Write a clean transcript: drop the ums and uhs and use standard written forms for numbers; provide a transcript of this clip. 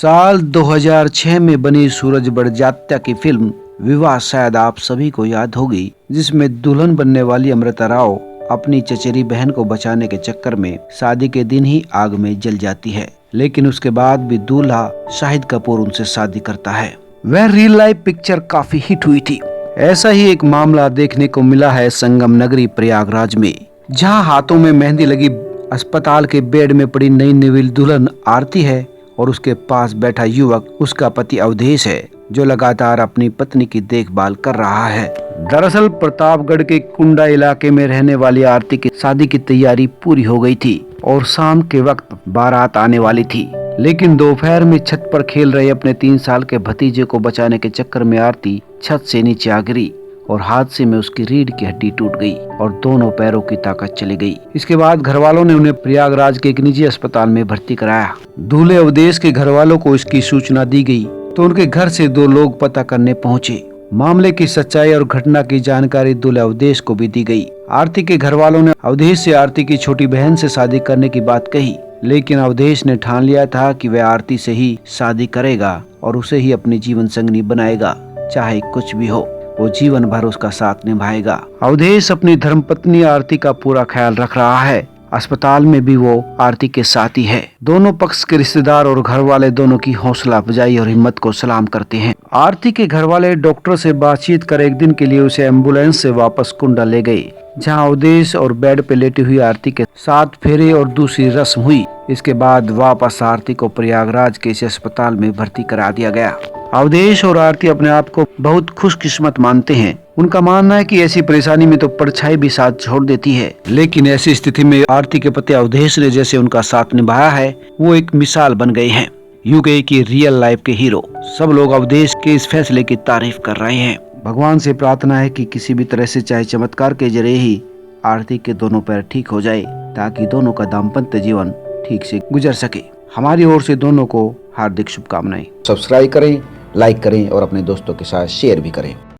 साल 2006 में बनी सूरज बड़जात्या की फिल्म विवाह शायद आप सभी को याद होगी, जिसमें दुल्हन बनने वाली अमृता राव अपनी चचेरी बहन को बचाने के चक्कर में शादी के दिन ही आग में जल जाती है। लेकिन उसके बाद भी दूल्हा शाहिद कपूर उनसे शादी करता है। वह रियल लाइफ पिक्चर काफी हिट हुई थी। ऐसा ही एक मामला देखने को मिला है संगम नगरी प्रयागराज में, जहां हाथों में मेहंदी लगी अस्पताल के बेड में पड़ी नई निविल दुल्हन आरती है और उसके पास बैठा युवक उसका पति अवधेश है, जो लगातार अपनी पत्नी की देखभाल कर रहा है। दरअसल प्रतापगढ़ के कुंडा इलाके में रहने वाली आरती की शादी की तैयारी पूरी हो गई थी और शाम के वक्त बारात आने वाली थी। लेकिन दोपहर में छत पर खेल रहे अपने 3 साल के भतीजे को बचाने के चक्कर में आरती छत से नीचे आ गिरी और हादसे में उसकी रीढ़ की हड्डी टूट गई और दोनों पैरों की ताकत चली गई। इसके बाद घर वालों ने उन्हें प्रयागराज के एक निजी अस्पताल में भर्ती कराया। दूल्हे अवधेश के घर वालों को इसकी सूचना दी गई तो उनके घर से 2 लोग पता करने पहुंचे। मामले की सच्चाई और घटना की जानकारी दूल्हे अवधेश को भी दी गई। आरती के घर वालों ने अवधेश से आरती की छोटी बहन से शादी करने की बात कही, लेकिन अवधेश ने ठान लिया था कि वह आरती से ही शादी करेगा और उसे ही अपनी जीवन संगनी बनाएगा, चाहे कुछ भी हो। वो जीवन भर उसका साथ निभाएगा। अवधेश अपनी धर्मपत्नी आरती का पूरा ख्याल रख रहा है। अस्पताल में भी वो आरती के साथ ही है। दोनों पक्ष के रिश्तेदार और घर वाले दोनों की हौसला अफजाई और हिम्मत को सलाम करते हैं। आरती के घर वाले डॉक्टर से बातचीत कर एक दिन के लिए उसे एम्बुलेंस से वापस कुंडा ले गए, जहां अवधेश और बेड पे लेटी हुई आरती के 7 फेरे और दूसरी रस्म हुई। इसके बाद वापस आरती को प्रयागराज के इस अस्पताल में भर्ती करा दिया गया। अवधेश और आरती अपने आप को बहुत खुशकिस्मत मानते हैं। उनका मानना है कि ऐसी परेशानी में तो परछाई भी साथ छोड़ देती है, लेकिन ऐसी स्थिति में आरती के पति अवधेश ने जैसे उनका साथ निभाया है, वो एक मिसाल बन गए हैं। यूके की रियल लाइफ के हीरो। सब लोग अवधेश के इस फैसले की तारीफ कर रहे हैं। भगवान से प्रार्थना है कि किसी भी तरह से, चाहे चमत्कार के जरिए ही, आरती के दोनों पैर ठीक हो जाए, ताकि दोनों का दाम्पत्य जीवन ठीक से गुजर सके। हमारी ओर से दोनों को हार्दिक शुभकामनाएं। सब्सक्राइब करें, लाइक करें और अपने दोस्तों के साथ शेयर भी करें।